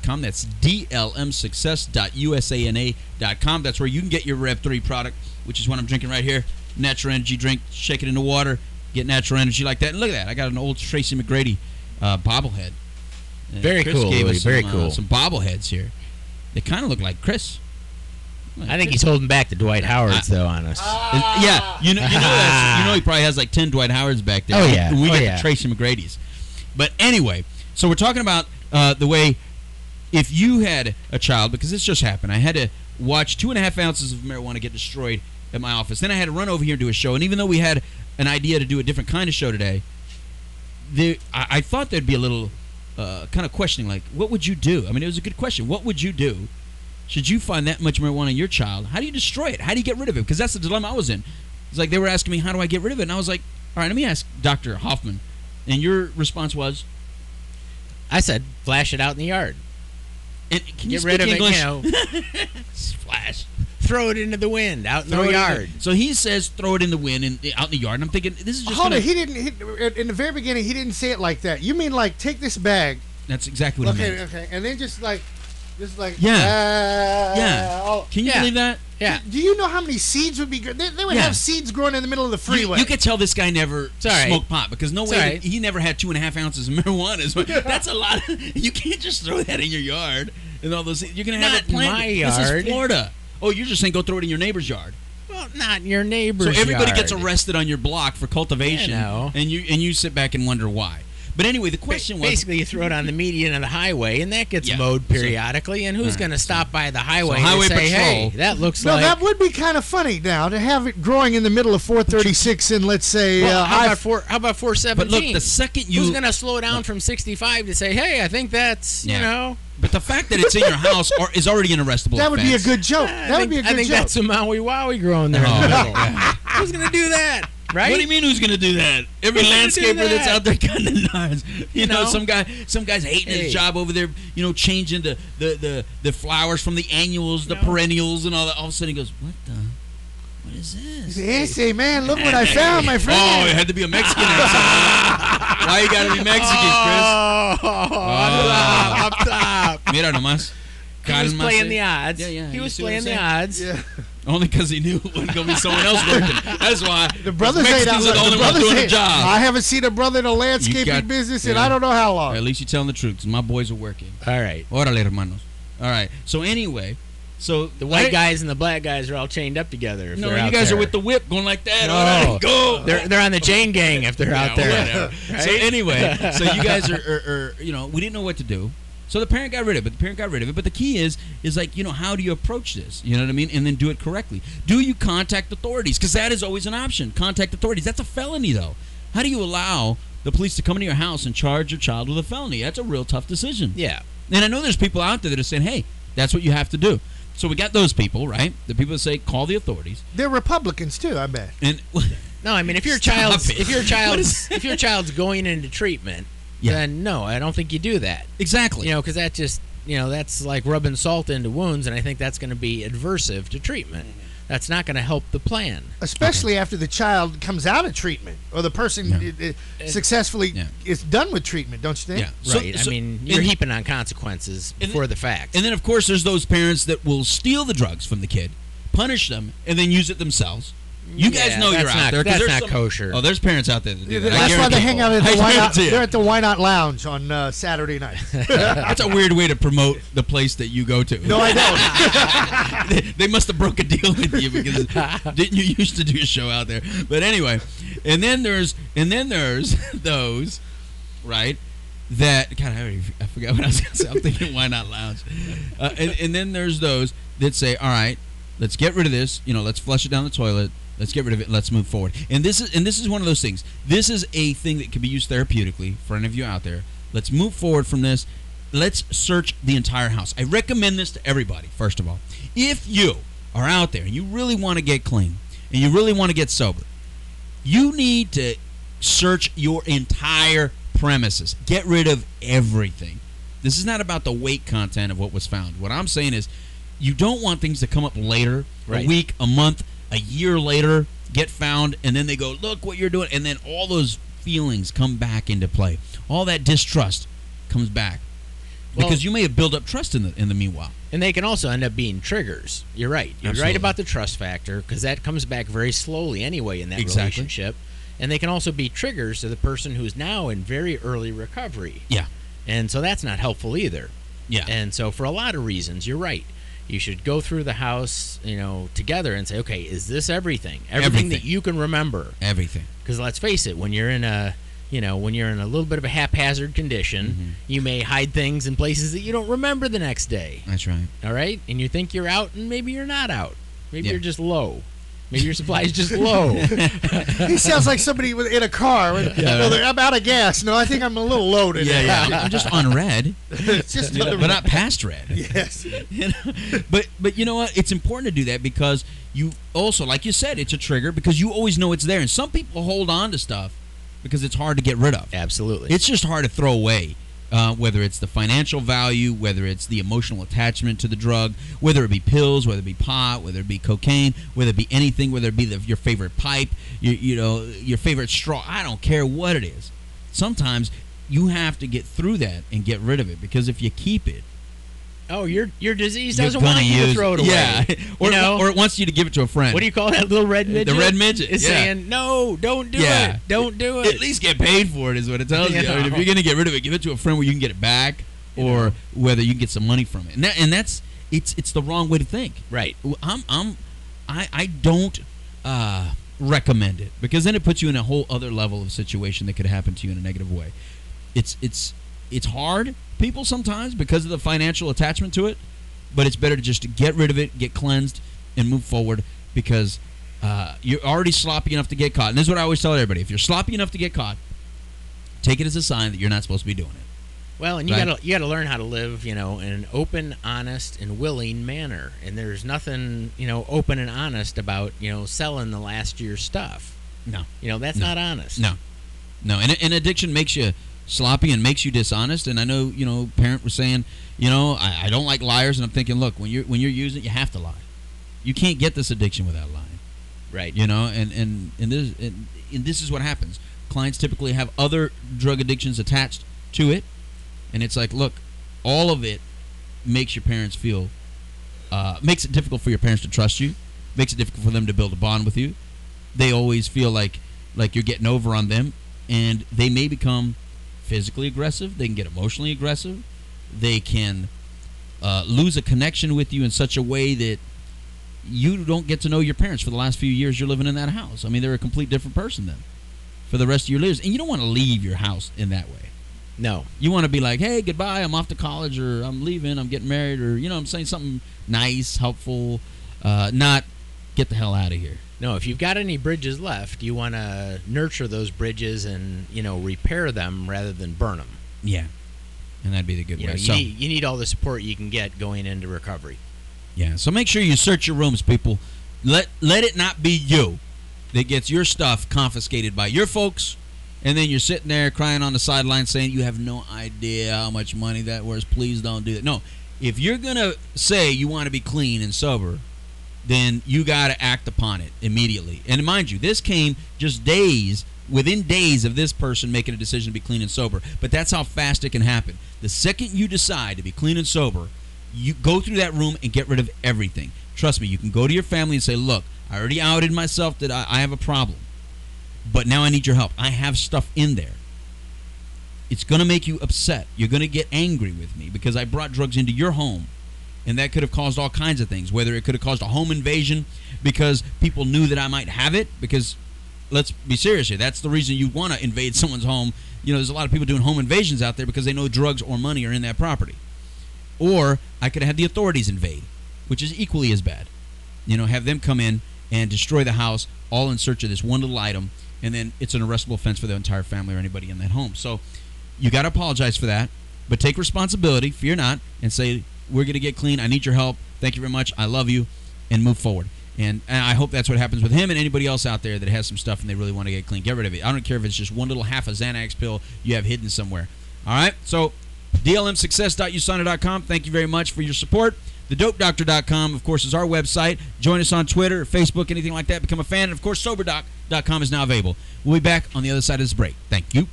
dlmsuccess.usana.com. That's dlmsuccess.usana.com. That's where you can get your Rev 3 product, which is what I'm drinking right here. Natural energy drink. Shake it in the water. Get natural energy like that. And look at that. I got an old Tracy McGrady bobblehead. Very Chris cool, gave Louis. us Very cool. Some bobbleheads here. They kind of look like Chris. I think he's holding back the Dwight Howards, though, on us. Yeah, you know he probably has like 10 Dwight Howards back there. Oh, yeah. We get the Tracy McGrady's. But anyway, so we're talking about the way if you had a child, because this just happened. I had to watch 2.5 ounces of marijuana get destroyed at my office. Then I had to run over here and do a show. And even though we had an idea to do a different kind of show today, I thought there'd be a little kind of questioning, like, what would you do? I mean, it was a good question. What would you do? Should you find that much marijuana in your child? How do you destroy it? How do you get rid of it? Because that's the dilemma I was in. It's like they were asking me, how do I get rid of it? And I was like, all right, let me ask Dr. Hoffman. And your response was? I said, flash it out in the yard. And can you get rid of English? It, Flash. Throw it into the wind, out in the yard. So he says, throw it in the wind and out in the yard. And I'm thinking, this is just. Hold on, he didn't. In the very beginning, he didn't say it like that. You mean like take this bag? That's exactly what I meant. Okay, and then just like. Yeah. Can you believe that? Yeah. Do you know how many seeds would be? They would have seeds growing in the middle of the freeway. You could tell this guy never smoked pot because no way that he never had 2.5 ounces of marijuana. That's a lot. You can't just throw that in your yard and all those. You're gonna have it planted. Not in my yard. This is Florida. Oh, you're just saying go throw it in your neighbor's yard. Well, not in your neighbor's yard. So everybody gets arrested on your block for cultivation, and you sit back and wonder why. But anyway, the question was... Basically, you throw it on the median of the highway, and that gets mowed periodically, and who's going to stop by the highway and say, hey, that looks like... No, that would be kind of funny now, to have it growing in the middle of 436 and, let's say... how about 417? But look, the second you... Who's going to slow down from 65 to say, hey, I think that's, you know... But the fact that it's in your house is already an arrestable That would be a offense. good joke. That would be a good joke. I think that's a Maui Wowie growing there in the middle. Who's going to do that? Right? What do you mean who's going to do that? Every landscaper that's out there kind of knows. You know, some guy's hating his job over there, changing the flowers from the annuals, the perennials, and all that. All of a sudden he goes, what is this? He says, man, look what I found, my friend. Oh, it had to be a Mexican accent. Why you got to be Mexican, Chris? Up top. Mira nomás. He was playing the odds. Yeah. He was playing the odds. Yeah. Only because he knew it wasn't going to be someone else working. That's why. The brothers ain't out the only ones doing the job. I haven't seen a brother in a landscaping business in I don't know how long. At least you're telling the truth, because my boys are working. All right. Órale, hermanos. All right. So anyway, the white guys and the black guys are all chained up together. No, you guys are with the whip going like that. No. All right, go. They're on the chain gang if they're out there. Right? So anyway, so you guys are we didn't know what to do. So the parent got rid of it. But the key is like, how do you approach this? You know what I mean? And then do it correctly. Do you contact authorities? Because that is always an option. Contact authorities. That's a felony, though. How do you allow the police to come into your house and charge your child with a felony? That's a real tough decision. Yeah. And I know there's people out there that are saying, hey, that's what you have to do. So we got those people, right? The people that say, call the authorities. They're Republicans, too, I bet. And no, I mean, if your child's going into treatment, then no, I don't think you do that. Exactly. Because that just, that's like rubbing salt into wounds, and I think that's going to be adversive to treatment. That's not going to help the plan. Especially after the child comes out of treatment, or the person successfully is done with treatment, don't you think? Yeah, right. I mean, you're heaping on consequences before the fact. And then, of course, there's those parents that will steal the drugs from the kid, punish them, and then use it themselves. You guys know you're out there. That's not kosher. Oh, there's parents out there that do that. That's why they hang out at the Why Not. They're at the Why Not Lounge on Saturday night. That's a weird way to promote the place that you go to. No, I don't. They must have broke a deal with you because didn't you used to do a show out there? But anyway, and then there's those, right? That I forgot what I was going to say. I'm thinking Why Not Lounge. And then there's those that say, all right, let's get rid of this. Let's flush it down the toilet. Let's get rid of it. Let's move forward. And this is one of those things. This is a thing that can be used therapeutically for any of you out there. Let's move forward from this. Let's search the entire house. I recommend this to everybody, first of all. If you are out there and you really want to get clean and you really want to get sober, you need to search your entire premises. Get rid of everything. This is not about the weight content of what was found. What I'm saying is you don't want things to come up later, a week, a month, a year later, get found, and then they go, look what you're doing, and then all those feelings come back into play. All that distrust comes back. because you may have built up trust in the meanwhile. And they can also end up being triggers. You're right. You're right about the trust factor, because that comes back very slowly anyway in that relationship. And they can also be triggers to the person who's now in very early recovery. Yeah. And so that's not helpful either. Yeah. And so for a lot of reasons, you're right. You should go through the house, together and say, okay, is this everything? Everything that you can remember. Everything. Because let's face it, when you're in a little bit of a haphazard condition, you may hide things in places that you don't remember the next day. That's right. All right? And you think you're out, and maybe you're not out. Maybe you're just low. Maybe your supply is just low. He sounds like somebody in a car. I'm out of gas. No, I think I'm a little low today. I'm just on red. It's just but not past red. Yes. But you know what? It's important to do that because you also, like you said, it's a trigger because you always know it's there. And some people hold on to stuff because it's hard to get rid of. Absolutely. It's just hard to throw away. Whether it's the financial value, whether it's the emotional attachment to the drug, whether it be pills, whether it be pot, whether it be cocaine, whether it be anything, whether it be your favorite pipe, your favorite straw. I don't care what it is. Sometimes you have to get through that and get rid of it because if you keep it, your disease doesn't want you to throw it away. Yeah, or it wants you to give it to a friend. What do you call that little red midget? The red midget is saying, no, don't do it. Don't do it. At least get paid for it is what it tells you. I mean, if you're going to get rid of it, give it to a friend where you can get it back or whether you can get some money from it. And that's it's the wrong way to think. Right. I don't recommend it because then it puts you in a whole other level of situation that could happen to you in a negative way. It's hard, people, sometimes because of the financial attachment to it, but it's better to just get rid of it, get cleansed, and move forward because you're already sloppy enough to get caught. And this is what I always tell everybody. If you're sloppy enough to get caught, take it as a sign that you're not supposed to be doing it. Well, and you gotta learn how to live, in an open, honest, and willing manner. And there's nothing, open and honest about, selling the last year's stuff. No. That's not honest. No. And addiction makes you sloppy and makes you dishonest. And I know, parent was saying, I don't like liars. And I'm thinking, look, when you're using it, you have to lie. You can't get this addiction without lying. Right. And this is what happens. Clients typically have other drug addictions attached to it. And it's like, look, all of it makes your parents feel, makes it difficult for your parents to trust you, makes it difficult for them to build a bond with you. They always feel like you're getting over on them, and they may become physically aggressive. They can get emotionally aggressive. They can lose a connection with you in such a way that you don't get to know your parents for the last few years you're living in that house. I mean, they're a complete different person then for the rest of your lives. And you don't want to leave your house in that way. No. You want to be like, hey, goodbye, I'm off to college, or I'm leaving, I'm getting married, or, I'm saying something nice, helpful, not get the hell out of here. No, if you've got any bridges left, you want to nurture those bridges and, repair them rather than burn them. Yeah. And that'd be the good way. You need all the support you can get going into recovery. Yeah, so make sure you search your rooms, people. Let it not be you that gets your stuff confiscated by your folks, and then you're sitting there crying on the sideline saying you have no idea how much money that was. Please don't do that. No, if you're going to say you want to be clean and sober, then you got to act upon it immediately. And mind you, this came just within days of this person making a decision to be clean and sober. But that's how fast it can happen. The second you decide to be clean and sober, you go through that room and get rid of everything. Trust me, you can go to your family and say, look, I already outed myself that I have a problem, but now I need your help. I have stuff in there. It's going to make you upset. You're going to get angry with me because I brought drugs into your home, and that could have caused all kinds of things, whether it could have caused a home invasion because people knew that I might have it, because let's be serious here. That's the reason you want to invade someone's home. There's a lot of people doing home invasions out there because they know drugs or money are in that property. Or I could have had the authorities invade, which is equally as bad. Have them come in and destroy the house, all in search of this one little item, and then it's an arrestable offense for the entire family or anybody in that home. So you got to apologize for that, but take responsibility, fear not, and say, we're going to get clean. I need your help. Thank you very much. I love you, and move forward. And I hope that's what happens with him and anybody else out there that has some stuff and they really want to get clean. Get rid of it. I don't care if it's just one little half a Xanax pill you have hidden somewhere. All right? So dlmsuccess.usana.com. Thank you very much for your support. TheDopeDoctor.com, of course, is our website. Join us on Twitter, Facebook, anything like that. Become a fan. And, of course, SoberDoc.com is now available. We'll be back on the other side of this break. Thank you.